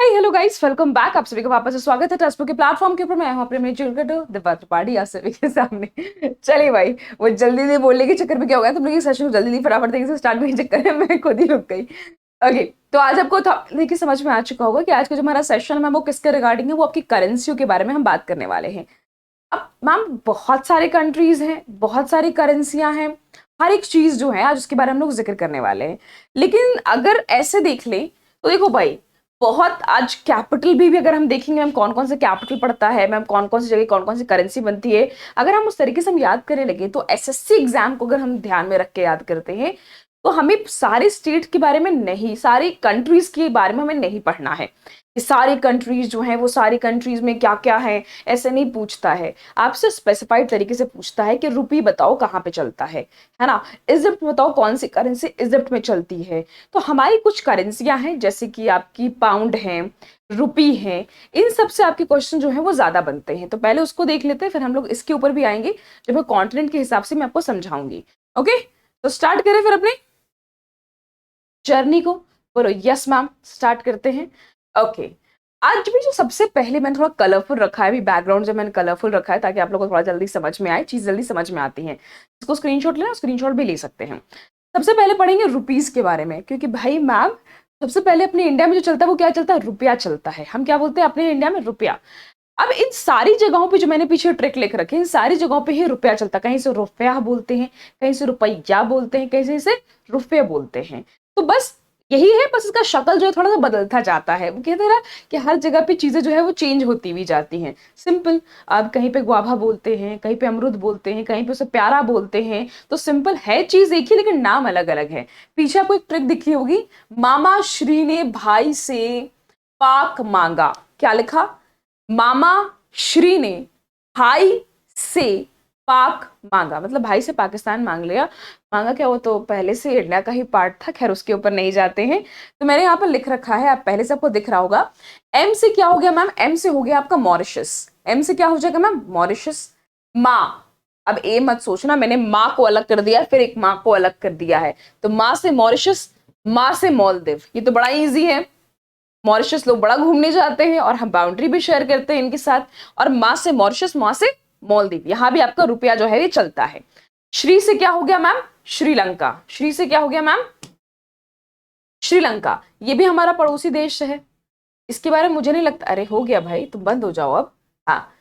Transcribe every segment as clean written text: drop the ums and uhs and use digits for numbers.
Hello guys, welcome back. आप सभी का वापस से स्वागत है टेस्टबुक के प्लेटफॉर्म के ऊपर। मैं हूं अपने पार्टी आप सभी के सामने। चलिए भाई, वो जल्दी जल्दी बोलने के चक्कर में क्या हो गया, तुम लोग ये सेशन को जल्दी फटाफट देंगे से स्टार्ट करने के चक्कर में मैं खुद ही रुक गई। ओके, तो आज आपको देखिए समझ में आ चुका होगा कि आज का जो हमारा सेशन है वो किसके रिगार्डिंग है। वो आपकी करेंसियों के बारे में हम बात करने वाले हैं। अब मैम बहुत सारे कंट्रीज हैं, बहुत सारी करेंसियां हैं, हर एक चीज जो है आज उसके बारे में हम लोग जिक्र करने वाले हैं। लेकिन अगर ऐसे देख लें तो देखो भाई, बहुत आज कैपिटल भी अगर हम देखेंगे मैम कौन कौन से कैपिटल पड़ता है, मैम कौन कौन सी जगह कौन कौन सी करेंसी बनती है, अगर हम उस तरीके से हम याद करने लगे तो एसएससी एग्जाम को अगर हम ध्यान में रख के याद करते हैं तो हमें सारे स्टेट के बारे में नहीं, सारी कंट्रीज के बारे में हमें नहीं पढ़ना है कि सारी कंट्रीज जो है वो सारी कंट्रीज में क्या क्या है, ऐसे नहीं पूछता है। आपसे स्पेसिफाइड तरीके से पूछता है कि रुपी बताओ कहाँ पे चलता है ना। इजिप्ट बताओ कौन सी करेंसी इजिप्ट में चलती है। तो हमारी कुछ करेंसियां हैं जैसे कि आपकी पाउंड है, रुपी है, इन सब से आपके क्वेश्चन जो है वो ज्यादा बनते हैं। तो पहले उसको देख लेते हैं, फिर हम लोग इसके ऊपर भी आएंगे जब मैं कॉन्टिनेंट के हिसाब से मैं आपको समझाऊंगी। ओके, तो स्टार्ट करें फिर अपने जर्नी को। बोलो यस मैम, स्टार्ट करते हैं। ओके, आज भी जो सबसे पहले मैंने थोड़ा कलरफुल रखा है, अभी बैकग्राउंड जब मैंने कलरफुल रखा है ताकि आप लोगों को थोड़ा जल्दी समझ में आए, चीज जल्दी समझ में आती है। इसको स्क्रीनशॉट लेना, स्क्रीनशॉट भी ले सकते हैं। सबसे पहले पढ़ेंगे रुपीस के बारे में, क्योंकि भाई मैम सबसे पहले अपने इंडिया में जो चलता है वो क्या चलता है, रुपया चलता है। हम क्या बोलते हैं अपने इंडिया में, रुपया। अब इन सारी जगहों पे जो मैंने पीछे ट्रिक लिख रखे हैं, इन सारी जगहों पे ही रुपया चलता है। कहीं से रुपया बोलते हैं, कहीं से रुपया बोलते हैं, कहीं से रुपये बोलते हैं। तो बस यही है, बस इसका शक्ल जो है थोड़ा सा बदलता जाता है। वो कहते हैं कि हर जगह पे चीजें जो है वो चेंज होती हुई जाती हैं। सिंपल, अब कहीं पे गुआभा बोलते हैं, कहीं पे अमरूद बोलते हैं, कहीं पे उसे प्यारा बोलते हैं। तो सिंपल है, चीज एक ही लेकिन नाम अलग अलग है। पीछे आपको एक ट्रिक दिखी होगी, मामा श्री ने भाई से पाक मांगा। क्या लिखा, मामा श्री ने भाई से पाक मांगा, मतलब भाई से पाकिस्तान मांग लिया। मांगा क्या, वो तो पहले से इंडिया का ही पार्ट था, खैर उसके ऊपर नहीं जाते हैं। तो मैंने यहाँ पर लिख रखा है, आप पहले से आपको दिख रहा होगा। एम से क्या हो गया मैम, एम से हो गया आपका मॉरिशस। एम से क्या हो जाएगा मैम, मॉरिशस। माँ, अब ए मत सोचना मैंने माँ को अलग कर दिया फिर एक माँ को अलग कर दिया है। तो माँ से मॉरिशस, माँ से मालदीव, ये तो बड़ा इजी है। मॉरिशस लोग बड़ा घूमने जाते हैं और हम बाउंड्री भी शेयर करते हैं इनके साथ। और माँ से मॉरिशस, माँ से मालदीव, यहां भी आपका रुपया जो है ये चलता है। श्री से क्या हो गया मैम, श्रीलंका। श्री से क्या हो गया मैम, श्रीलंका। ये भी हमारा पड़ोसी देश है। इसके बारे में मुझे नहीं लगता, अरे हो गया भाई तुम बंद हो जाओ अब। हाँ,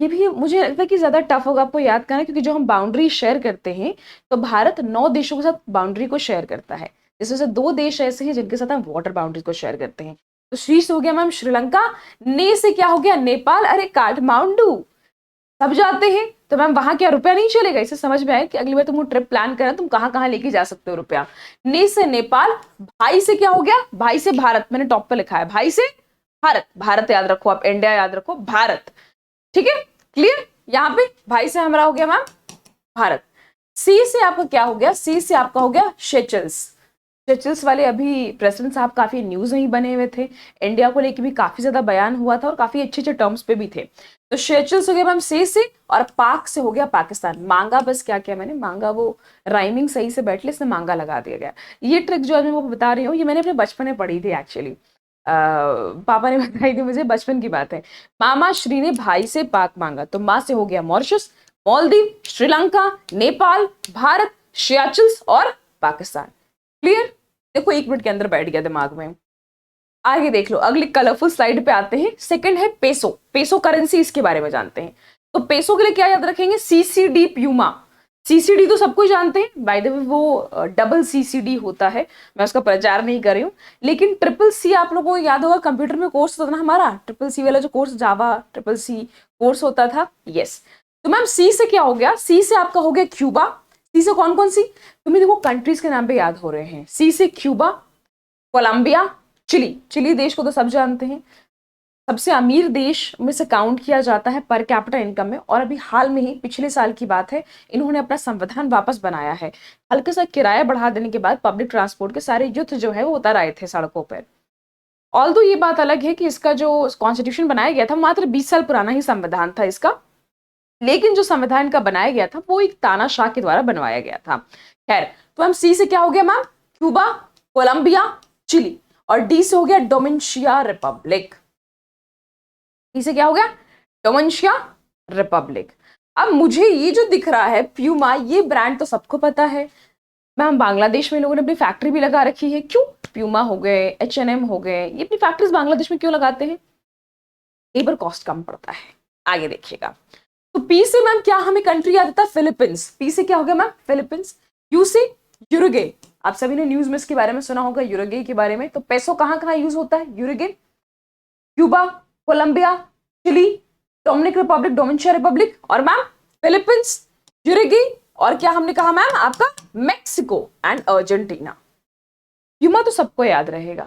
ये भी मुझे लगता है कि ज्यादा टफ होगा आपको याद करना, क्योंकि जो हम बाउंड्री शेयर करते हैं तो भारत 9 देशों के साथ बाउंड्री को शेयर करता है, जिसमें से 2 देश ऐसे हैं जिनके साथ हम वाटर बाउंड्री को शेयर करते हैं। तो श्री से हो गया मैम श्रीलंका। ने से क्या हो गया, नेपाल। अरे काठमांडू सब जाते हैं तो मैम वहां क्या रुपया नहीं चलेगा। इसे समझ में आया कि अगली बार तुम ट्रिप प्लान करना तुम कहां कहां लेके जा सकते हो रुपया। ने से नेपाल। भाई से क्या हो गया, भाई से भारत। मैंने टॉप पे लिखा है भाई से भारत। भारत याद रखो, आप इंडिया याद रखो, भारत। ठीक है, क्लियर। यहाँ पे भाई से हमारा हो गया मैम भारत। सी से आपका क्या हो गया, सी से आपका हो गया शेचल्स। चर्चिल्स वाले अभी प्रेसिडेंट साहब काफी न्यूज नहीं बने हुए थे, इंडिया को लेके भी काफी ज्यादा बयान हुआ था और काफी अच्छे अच्छे टर्म्स पे भी थे। तो शेचल्स हो गया मैम से और पाक से हो गया पाकिस्तान। मांगा, बस क्या किया मैंने, मांगा वो राइमिंग सही से बैठ ले, इसने मांगा लगा दिया गया। ये ट्रिक जो आज मैं वो बता रही हूँ ये मैंने अपने बचपन में पढ़ी थी एक्चुअली। पापा ने बताई थी मुझे, बचपन की बात है। मामा श्री ने भाई से पाक मांगा, तो माँ से हो गया मॉरिशस, मालदीव, श्रीलंका, नेपाल, भारत, शेचल्स और पाकिस्तान। क्लियर, देखो 1 मिनट के अंदर बैठ गया दिमाग में। आगे देख लो, अगली कलरफुल स्लाइड पे आते हैं। सेकंड है पेसो। पेसो करेंसी, इसके बारे में जानते हैं। तो पेसो के लिए क्या याद रखेंगे, सीसीडी प्यूमा। सीसीडी तो सबको जानते हैं, बाय द वे वो डबल सीसीडी होता है, मैं उसका प्रचार नहीं कर रही हूँ। लेकिन ट्रिपल सी आप लोगों को याद होगा, कंप्यूटर में कोर्स होता था ना हमारा, ट्रिपल सी वाला जो कोर्स, जावा ट्रिपल सी कोर्स होता था। यस, तो मैम सी से क्या हो गया, सी से आपका हो गया क्यूबा। सी से कौन कौन सी, तुम्हें देखो कंट्रीज के नाम पे याद हो रहे हैं। सी से क्यूबा, कोलंबिया, चिली। चिली देश को तो सब जानते हैं, सबसे अमीर देश में से काउंट किया जाता है पर कैपिटा इनकम में। और अभी हाल में ही पिछले साल की बात है, इन्होंने अपना संविधान वापस बनाया है। हल्का सा किराया बढ़ा देने के बाद पब्लिक ट्रांसपोर्ट के सारे युद्ध जो है वो उतर आए थे सड़कों पर। ऑल्दो ये बात अलग है कि इसका जो कॉन्स्टिट्यूशन बनाया गया था मात्र 20 साल पुराना ही संविधान था इसका, लेकिन जो संविधान का बनाया गया था वो एक तानाशाह के द्वारा बनवाया गया था। खैर, तो हम सी से क्या हो गया मैम, क्यूबा, कोलंबिया, चिली। और डी से हो गया डोमिनिशिया रिपब्लिक। डी से क्या हो गया? डोमिनिशिया रिपब्लिक। अब मुझे ये जो दिख रहा है प्यूमा, ये ब्रांड तो सबको पता है मैम, बांग्लादेश में लोगों ने अपनी फैक्ट्री भी लगा रखी है। क्यों? प्यूमा हो गए, H&M हो गए, ये अपनी फैक्ट्रीज बांग्लादेश में क्यों लगाते हैं? लेबर कॉस्ट कम पड़ता है। आगे देखिएगा, तो पी से मैम क्या हमें कंट्री याद आता है? फिलीपींस। पी से क्या हो गया मैम? फिलीपींस। यू से यूरुगे। आप सभी ने न्यूज में इसके बारे में सुना होगा, यूरुगे के बारे में। तो पैसो कहाँ कहाँ यूज होता है? Uruguay, Cuba, Colombia, Chile, Dominican Republic, डोमिनिशिया रिपब्लिक, और मैम फिलीपींस, यूरुगे, और क्या हमने कहा मैम आपका? Mexico and Argentina. प्यूमा तो सबको याद रहेगा।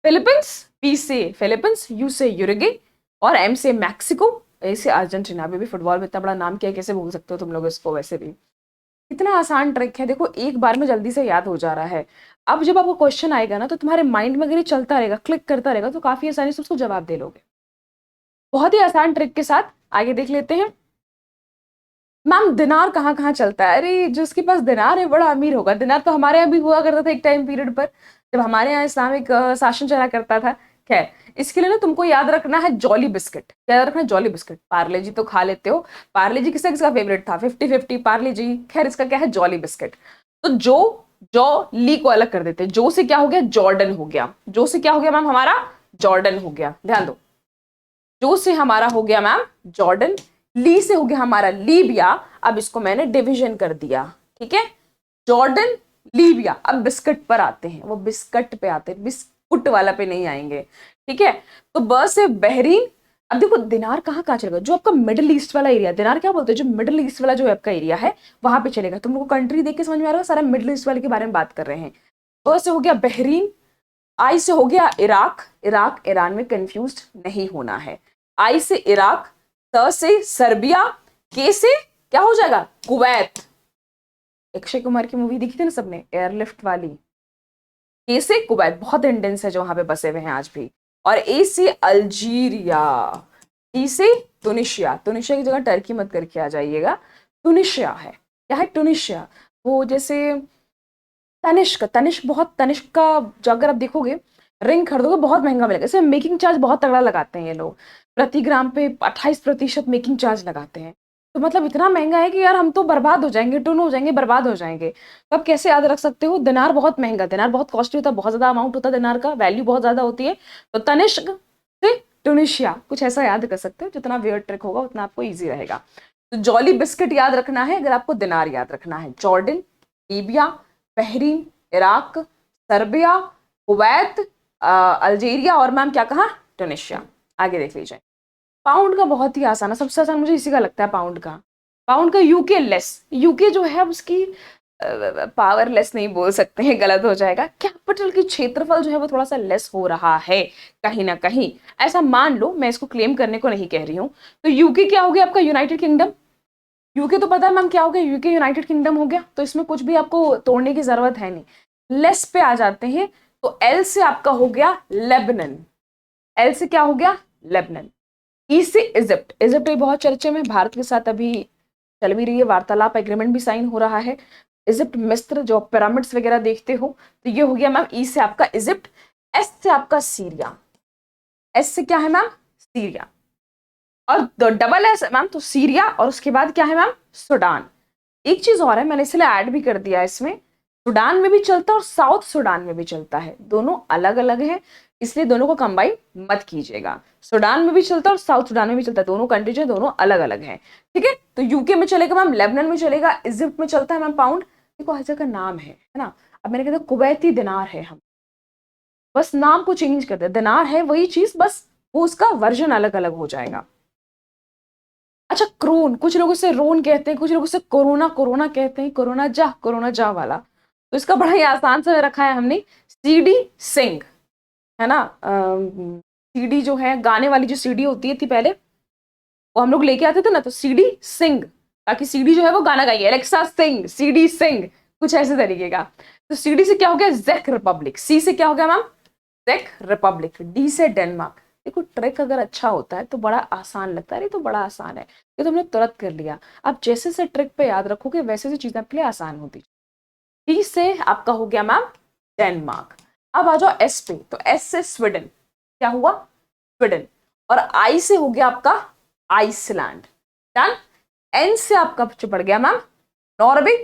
फिलीपींस, पी से फिलीपींस, यू से यूरुगे, और एम से मैक्सिको, ए से अर्जेंटीना। अभी भी फुटबॉल में इतना बड़ा नाम क्या है, कैसे भूल सकते हो तुम लोग इसको? वैसे भी इतना आसान ट्रिक है, देखो एक बार में जल्दी से याद हो जा रहा है। अब जब आपको क्वेश्चन आएगा ना, तो तुम्हारे माइंड में अगर ये चलता रहेगा, क्लिक करता रहेगा, तो काफी आसानी से उसको जवाब दे लोगे। बहुत ही आसान ट्रिक के साथ आगे देख लेते हैं। मैम दिनार कहाँ कहाँ चलता है? अरे जिसके पास दिनार है बड़ा अमीर होगा। दिनार तो हमारे यहाँ भी हुआ करता था एक टाइम पीरियड पर, जब हमारे यहाँ इस्लामिक शासन चला करता था। खैर, इसके लिए ना तुमको याद रखना है जॉली बिस्किट। क्या याद रखना है? Jolly biscuit. पार्ले जी तो खा लेते हो, पार्ले जी किसका किसका फेवरेट था? 50-50 पार्ले जी। खैर, इसका क्या है? Jolly biscuit. तो जॉ ली को अलग कर देते हैं। जो से क्या हो गया? जॉर्डन हो गया। जो से क्या हो गया मैम हमारा? जॉर्डन हो गया। ध्यान दो, जो से हमारा हो गया मैम जॉर्डन, ली से हो गया हमारा लीबिया। अब इसको मैंने डिवीजन कर दिया, ठीक है? Jordan, Libya. अब बिस्किट पर आते हैं, वो बिस्किट पे आते हैं, बिस्कुट वाला पे नहीं आएंगे, ठीक है? तो ब से बहरीन। अब देखो दिनार कहाँ कहाँ चलेगा? जो आपका मिडिल ईस्ट वाला एरिया, दिनार क्या बोलते हैं? जो मिडिल ईस्ट वाला जो आपका एरिया है वहां पे चलेगा। तुम लोग को कंट्री देख के समझ में आ रहा है, सारा मिडिल ईस्ट वाले के बारे में बात कर रहे हैं। ब से हो गया बहरीन, आई से हो गया इराक। इराक ईरान में कंफ्यूज नहीं होना है। आई से इराक, त से सर्बिया, के से क्या हो जाएगा? कुवैत। अक्षय कुमार की मूवी देखी थी ना सबने, एयरलिफ्ट वाली। के से कुवैत, बहुत इंडियंस है जो वहां पे बसे हुए हैं आज भी। और ए से अल्जीरिया। टी से तुनिशिया। तुनिशिया की जगह टर्की मत करके आ जाइएगा, तुनिशिया है। क्या है? तुनिशिया। वो जैसे तनिष्क, तनिष्क बहुत, तनिष्क का जो अगर आप देखोगे रिंग खरीदोगे बहुत महंगा मिलेगा। इसमें मेकिंग चार्ज बहुत तगड़ा लगाते हैं ये लोग, प्रति ग्राम पे 28% मेकिंग चार्ज लगाते हैं। तो मतलब इतना महंगा है कि यार हम तो बर्बाद हो जाएंगे, टुन हो जाएंगे, बर्बाद हो जाएंगे। तो आप कैसे याद रख सकते हो? दिनार बहुत महंगा, दिनार बहुत कॉस्टली होता है, बहुत ज्यादा अमाउंट होता है, दिनार का वैल्यू बहुत ज्यादा होती है। तो तनिष्क से ट्यूनिशिया, कुछ ऐसा याद कर सकते हो। जितना वियर्ड ट्रिक होगा उतना आपको ईजी रहेगा। तो जॉली बिस्किट याद रखना है अगर आपको दिनार याद रखना है। Jordan, Libya, Bahrain, Iraq, Serbia, Kuwait, Algeria, और मैम क्या कहा? ट्यूनिशिया। आगे देख लीजिए। पाउंड का बहुत ही आसान है, सबसे आसान मुझे इसी का लगता है पाउंड का। पाउंड का यूके लेस। यूके जो है उसकी पावरलेस नहीं बोल सकते हैं, गलत हो जाएगा। कैपिटल की क्षेत्रफल जो है वो थोड़ा सा लेस हो रहा है कहीं ना कहीं, ऐसा मान लो। मैं इसको क्लेम करने को नहीं कह रही हूँ। तो यूके क्या हो गया आपका? United kingdom. यूके तो पता है मैम क्या हो गया? यूके यूनाइटेड किंगडम हो गया। तो इसमें कुछ भी आपको तोड़ने की जरूरत है नहीं। लेस पे आ जाते हैं, तो एल से आपका हो गया लेबनन। एल से क्या हो गया? लेबनन। ई से इजिप्ट। इजिप्ट भी बहुत चर्चे में, भारत के साथ अभी चल भी रही है वार्तालाप, एग्रीमेंट भी साइन हो रहा है। इजिप्ट, मिस्र, जो पिरामिड्स वगैरह देखते हो, तो ये हो गया मैम ई से आपका इजिप्ट। एस से आपका सीरिया। एस से क्या है मैम? सीरिया। और डबल एस मैम तो सीरिया, और उसके बाद क्या है मैम? सूडान। एक चीज और है, मैंने इसलिए ऐड भी कर दिया इसमें, सूडान में भी चलता है और साउथ सूडान में भी चलता है, दोनों अलग अलग है, इसलिए दोनों को कंबाइन मत कीजिएगा। सूडान में भी चलता है और साउथ सूडान में भी चलता है, दोनों कंट्री जो दोनों अलग अलग हैं, ठीक है? तो यूके में चलेगा मैम, लेबनान में चलेगा, इजिप्ट में चलता है मैम पाउंड। देखो हर जगह नाम है ना। अब मैंने कहा कुवैती दिनार है, हम बस नाम को चेंज कर दे, दिनार है वही चीज, बस वो उसका वर्जन अलग अलग हो जाएगा। अच्छा, क्रोन, कुछ लोग इसे रोन कहते हैं, कुछ लोग इसे कोरोना कोरोना कहते हैं, कोरोना जा वाला। तो इसका बड़ा ही आसान सा रखा है हमने, सीडी सिंह, है ना? सीडी जो है गाने वाली जो सीडी होती थी पहले, वो हम लोग लेके आते थे ना, तो सीडी सिंह, ताकि सीडी जो है वो गाना गाइए, एलेक्सा सिंह, सीडी सिंह, कुछ ऐसे तरीके का। तो सीडी से क्या हो गया? जेक रिपब्लिक। सी से क्या हो गया मैम? जेक रिपब्लिक। डी से डेनमार्क। देखो ट्रिक अगर अच्छा होता है तो बड़ा आसान लगता है, ये तो बड़ा आसान है, ये तो हमने तुरंत कर लिया। आप जैसे से ट्रिक पे याद रखोगे वैसे से चीजें आपके लिए आसान होती। डी से आपका हो गया मैम डेनमार्क। अब आ जाओ एस पे, तो एस से स्वीडन, क्या हुआ स्वीडन, और आई से हो गया आपका आइसलैंड, डन। एन से आपका जो पड़ गया मैम नॉर्वे,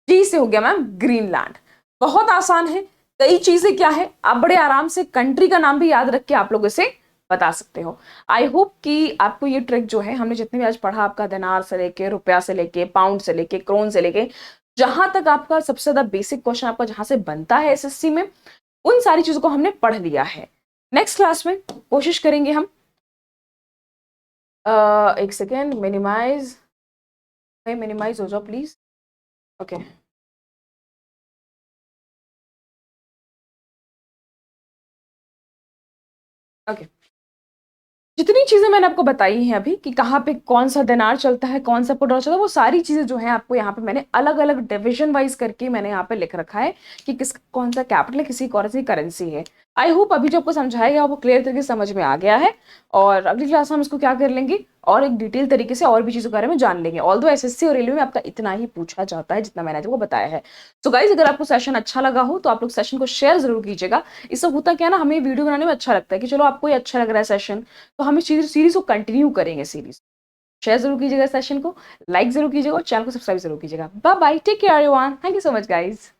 जी से हो गया मैम ग्रीनलैंड। बहुत आसान है, कई चीजें क्या है आप बड़े आराम से कंट्री का नाम भी याद रख के आप लोग इसे बता सकते हो। आई होप कि आपको ये ट्रिक जो है, हमने जितने भी आज पढ़ा, आपका दिनार से लेके रुपया से लेके पाउंड से लेके क्रोन से लेके जहां तक आपका सबसे ज्यादा बेसिक क्वेश्चन आपका जहां से बनता है एसएससी में, उन सारी चीजों को हमने पढ़ लिया है। नेक्स्ट क्लास में कोशिश करेंगे हम एक सेकेंड, मिनिमाइज हो जाओ प्लीज। ओके ओके, जितनी चीजें मैंने आपको बताई हैं अभी कि कहाँ पे कौन सा दिनार चलता है, कौन सा पुडरा चलता है, वो सारी चीजें जो है आपको यहाँ पे मैंने अलग अलग डिविजन वाइज करके मैंने यहाँ पे लिख रखा है कि किस कौन सा कैपिटल है, किसी कौन सी करेंसी है। आई होप अभी जो आपको समझाया गया वो क्लियर तरीके से समझ में आ गया है, और अगली क्लास में हम इसको क्या कर लेंगे और एक डिटेल तरीके से और भी चीजों के बारे में जान लेंगे। ऑल्दो एसएससी और रेलवे में आपका इतना ही पूछा जाता है जितना मैंने आपको बताया है। तो गाइज अगर आपको सेशन अच्छा लगा हो तो आप लोग सेशन को शेयर जरूर कीजिएगा। इससे होता क्या है ना, हमें वीडियो बनाने में अच्छा लगता है कि चलो आपको ये अच्छा लग रहा है सेशन, तो हम इस सीरीज को कंटिन्यू करेंगे। सीरीज शेयर जरूर कीजिएगा, सेशन को लाइक जरूर कीजिएगा और चैनल को सब्सक्राइब जरूर कीजिएगा। Bye bye, take care everyone, thank you so much guys.